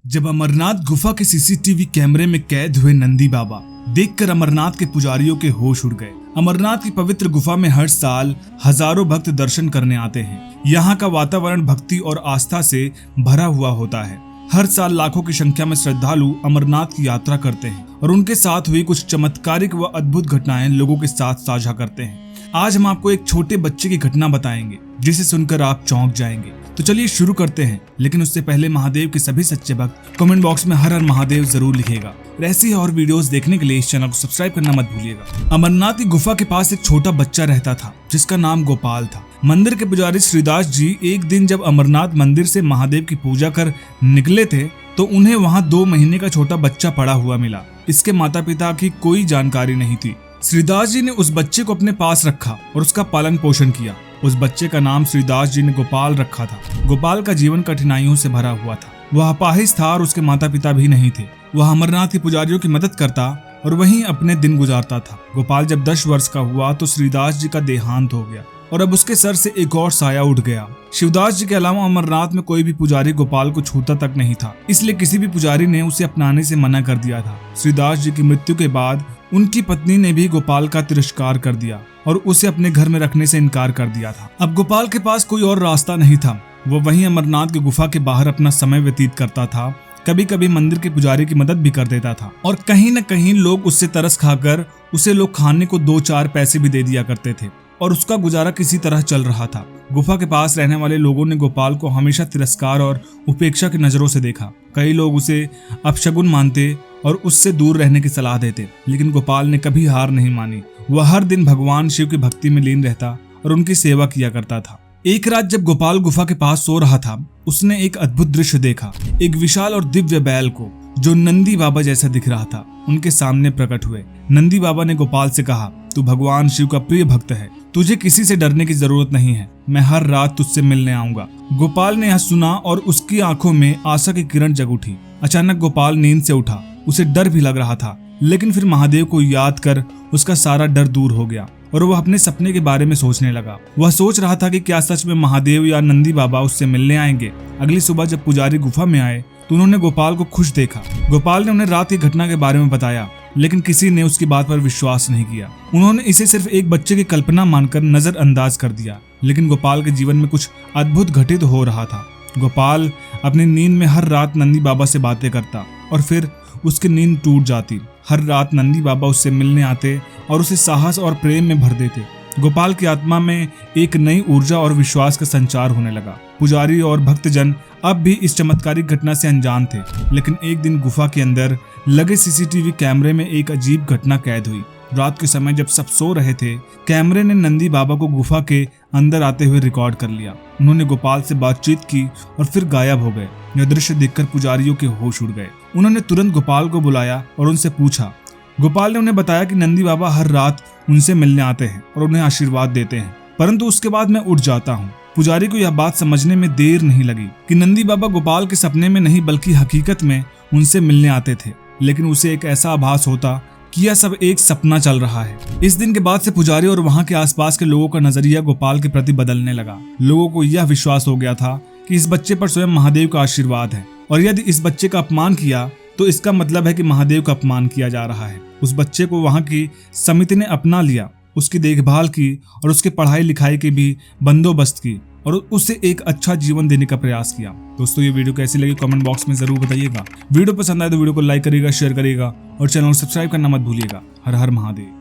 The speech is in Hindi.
जब अमरनाथ गुफा के सीसीटीवी कैमरे में कैद हुए नंदी बाबा देखकर अमरनाथ के पुजारियों के होश उड़ गए। अमरनाथ की पवित्र गुफा में हर साल हजारों भक्त दर्शन करने आते हैं। यहाँ का वातावरण भक्ति और आस्था से भरा हुआ होता है। हर साल लाखों की संख्या में श्रद्धालु अमरनाथ की यात्रा करते हैं और उनके साथ हुई कुछ चमत्कारिक व अद्भुत घटनाएं लोगों के साथ साझा करते हैं। आज हम आपको एक छोटे बच्चे की घटना बताएंगे जिसे सुनकर आप चौंक जाएंगे। तो चलिए शुरू करते हैं, लेकिन उससे पहले महादेव के सभी सच्चे भक्त कमेंट बॉक्स में हर हर महादेव जरूर लिखेगा। ऐसी और वीडियोस देखने के लिए इस चैनल को सब्सक्राइब करना मत भूलिएगा। अमरनाथ की गुफा के पास एक छोटा बच्चा रहता था जिसका नाम गोपाल था। मंदिर के पुजारी श्रीदास जी एक दिन जब अमरनाथ मंदिर से महादेव की पूजा कर निकले थे तो उन्हें वहाँ 2 महीने का छोटा बच्चा पड़ा हुआ मिला। इसके माता पिता की कोई जानकारी नहीं थी। श्रीदास जी ने उस बच्चे को अपने पास रखा और उसका पालन पोषण किया। उस बच्चे का नाम श्रीदास जी ने गोपाल रखा था। गोपाल का जीवन कठिनाइयों से भरा हुआ था। वह अपाहिज था और उसके माता पिता भी नहीं थे। वह अमरनाथ के पुजारियों की मदद करता और वहीं अपने दिन गुजारता था। गोपाल जब 10 वर्ष का हुआ तो श्रीदास जी का देहांत हो गया और अब उसके सर से एक और साया उठ गया। शिवदास जी के अलावा अमरनाथ में कोई भी पुजारी गोपाल को छूता तक नहीं था, इसलिए किसी भी पुजारी ने उसे अपनाने से मना कर दिया था। श्रीदास जी की मृत्यु के बाद उनकी पत्नी ने भी गोपाल का तिरस्कार कर दिया और उसे अपने घर में रखने से इनकार कर दिया था। अब गोपाल के पास कोई और रास्ता नहीं था। वो वहीं अमरनाथ की गुफा के बाहर अपना समय व्यतीत करता था। कभी कभी मंदिर के पुजारी की मदद भी कर देता था और कहीं न कहीं लोग उससे तरस खाकर उसे लोग खाने को 2-4 पैसे भी दे दिया करते थे और उसका गुजारा किसी तरह चल रहा था। गुफा के पास रहने वाले लोगों ने गोपाल को हमेशा तिरस्कार और उपेक्षा की नजरों से देखा। कई लोग उसे अपशगुन मानते और उससे दूर रहने की सलाह देते, लेकिन गोपाल ने कभी हार नहीं मानी। वह हर दिन भगवान शिव की भक्ति में लीन रहता और उनकी सेवा किया करता था। एक रात जब गोपाल गुफा के पास सो रहा था, उसने एक अद्भुत दृश्य देखा। एक विशाल और दिव्य बैल को जो नंदी बाबा जैसा दिख रहा था उनके सामने प्रकट हुए। नंदी बाबा ने गोपाल से कहा, तू भगवान शिव का प्रिय भक्त है, तुझे किसी से डरने की जरूरत नहीं है, मैं हर रात तुझसे मिलने आऊंगा। गोपाल ने यह सुना और उसकी आंखों में आशा की किरण जग उठी। अचानक गोपाल नींद से उठा। उसे डर भी लग रहा था, लेकिन फिर महादेव को याद कर उसका सारा डर दूर हो गया और वह अपने सपने के बारे में सोचने लगा। वह सोच रहा था कि क्या सच में महादेव या नंदी बाबा उससे मिलने आएंगे। अगली सुबह जब पुजारी गुफा में आए तो उन्होंने गोपाल को खुश देखा। गोपाल ने उन्हें रात की घटना के बारे में बताया, लेकिन किसी ने उसकी बात पर विश्वास नहीं किया। उन्होंने इसे सिर्फ एक बच्चे की कल्पना मानकर नजरअंदाज कर दिया, लेकिन गोपाल के जीवन में कुछ अद्भुत घटित हो रहा था। गोपाल अपनी नींद में हर रात नंदी बाबा से बातें करता और फिर उसकी नींद टूट जाती। हर रात नंदी बाबा उससे मिलने आते और उसे साहस और प्रेम में भर देते। गोपाल की आत्मा में एक नई ऊर्जा और विश्वास का संचार होने लगा। पुजारी और भक्तजन अब भी इस चमत्कारिक घटना से अनजान थे, लेकिन एक दिन गुफा के अंदर लगे सीसीटीवी कैमरे में एक अजीब घटना कैद हुई। रात के समय जब सब सो रहे थे, कैमरे ने नंदी बाबा को गुफा के अंदर आते हुए रिकॉर्ड कर लिया। उन्होंने गोपाल से बातचीत की और फिर गायब हो गए। यह दृश्य देखकर पुजारियों के होश उड़ गए। उन्होंने तुरंत गोपाल को बुलाया और उनसे पूछा। गोपाल ने उन्हें बताया कि नंदी बाबा हर रात उनसे मिलने आते हैं और उन्हें आशीर्वाद देते हैं, परंतु उसके बाद मैं उठ जाता हूँ। पुजारी को यह बात समझने में देर नहीं लगी कि नंदी बाबा गोपाल के सपने में नहीं बल्कि हकीकत में उनसे मिलने आते थे, लेकिन उसे एक ऐसा आभास होता कि यह सब एक सपना चल रहा है। इस दिन के बाद से पुजारी और वहाँ के आसपास के लोगों का नजरिया गोपाल के प्रति बदलने लगा। लोगों को यह विश्वास हो गया था कि इस बच्चे पर स्वयं महादेव का आशीर्वाद है और यदि इस बच्चे का अपमान किया तो इसका मतलब है कि महादेव का अपमान किया जा रहा है। उस बच्चे को वहाँ की समिति ने अपना लिया, उसकी देखभाल की और उसके पढ़ाई लिखाई की भी बंदोबस्त की और उसे एक अच्छा जीवन देने का प्रयास किया। दोस्तों, ये वीडियो कैसी लगी कमेंट बॉक्स में जरूर बताइएगा। वीडियो पसंद आए तो वीडियो को लाइक करिएगा, शेयर करिएगा और चैनल को सब्सक्राइब करना मत भूलिएगा। हर हर महादेव।